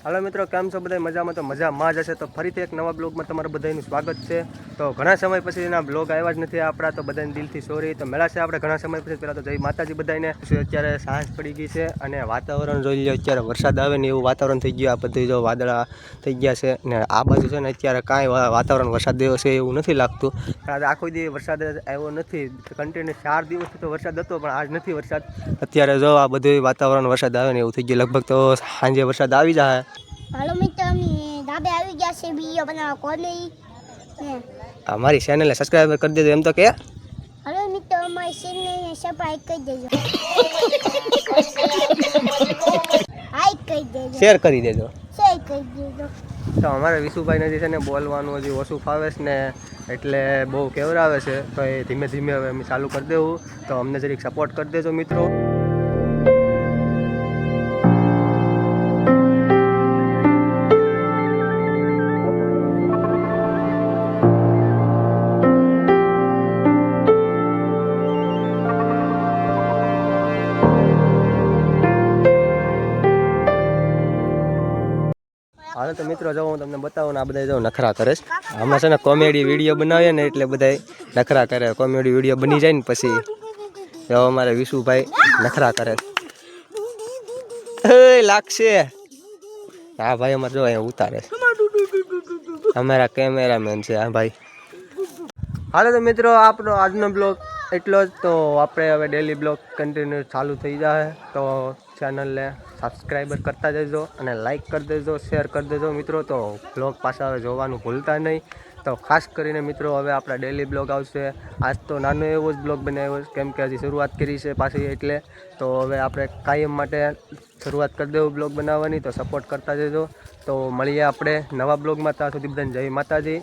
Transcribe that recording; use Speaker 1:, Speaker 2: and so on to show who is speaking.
Speaker 1: હાલો મિત્રો, કેમ છો બધા? મજામાં? તો મજામાં જ હશે. તો ફરીથી એક નવા બ્લોગમાં તમારું બધાનું સ્વાગત છે. તો ઘણા સમય પછી એના બ્લોગ આવ્યા જ નથી આપણા, તો બધાને દિલથી સોરી. તો મેળા છે આપણે ઘણા સમય પછી. પહેલાં તો જય માતાજી બધાને. અત્યારે સાંજ પડી ગઈ છે અને વાતાવરણ જોઈ લો, અત્યારે વરસાદ આવે ને એવું વાતાવરણ થઈ ગયું. આ બધું જો વાદળા થઈ ગયા છે ને આ બાજુ છે ને અત્યારે કાંઈ વાતાવરણ વરસાદ જેવો છે એવું નથી લાગતું. આજે આખો દી વરસાદ આવ્યો નથી. કન્ટિન્યુ 4 દિવસથી તો વરસાદ હતો, પણ આજ નથી વરસાદ. અત્યારે જો આ બધું વાતાવરણ વરસાદ આવે ને એવું થઈ ગયું. લગભગ તો સાંજે વરસાદ આવી જાય.
Speaker 2: હાલો મિત્રો, અમે ધાબે આવી ગયા છે વિડિયો બનાવવા. કોને
Speaker 1: અમારી ચેનલને સબસ્ક્રાઇબ કરી દેજો એમ તો કે.
Speaker 2: હાલો મિત્રો, અમારી ચેનલને સબસ્ક્રાઇબ કરી દેજો. લાઈક કરી દેજો.
Speaker 1: શેર કરી દેજો.
Speaker 2: શેર કરી દેજો.
Speaker 1: તો અમારે વિશુભાઈ નથી છે ને, બોલવાનું હજી ઓછું ફાવે છે ને, એટલે બહુ કેવરાવે છે. તો એ ધીમે ધીમે હવે અમે ચાલુ કરી દેવું. તો અમને જરીક સપોર્ટ કરી દેજો મિત્રો. હાલો તો મિત્રો, જો હું તમને બતાવું ને, આ બધા જો નખરા કરે છે. હમણાં છે ને કોમેડી વિડીયો બનાવીએ ને એટલે બધા નખરા કરે. કોમેડી વિડીયો બની જાય ને પછી જો અમારે વિશુભાઈ નખરા કરે. લાગશે. હા ભાઈ, અમારે જો અહીંયા ઉતારે છે. અમારા કેમેરામેન છે હા ભાઈ. હાલો તો મિત્રો, આપણો આજનો બ્લોગ એટલો જ. તો આપણે હવે ડેલી બ્લોગ કન્ટિન્યુ ચાલુ થઈ જાય. તો ચેનલને સબસ્ક્રાઈબર કરતા જજો અને લાઈક કરી દેજો, શેર કરી દેજો મિત્રો. તો બ્લોગ પાછા હવે જોવાનું ભૂલતા નહીં. તો ખાસ કરીને મિત્રો, હવે આપણા ડેલી બ્લોગ આવશે. આજ તો નાનો એવો જ બ્લોગ બનાવ્યો છે, કેમ કે હજી શરૂઆત કરી છે પાછી એટલે. તો હવે આપણે કાયમ માટે શરૂઆત કરી દેવું બ્લોગ બનાવવાની. તો સપોર્ટ કરતા જજો. તો મળીએ આપણે નવા બ્લોગમાં. ત્યાં સુધી બધાને જય માતાજી.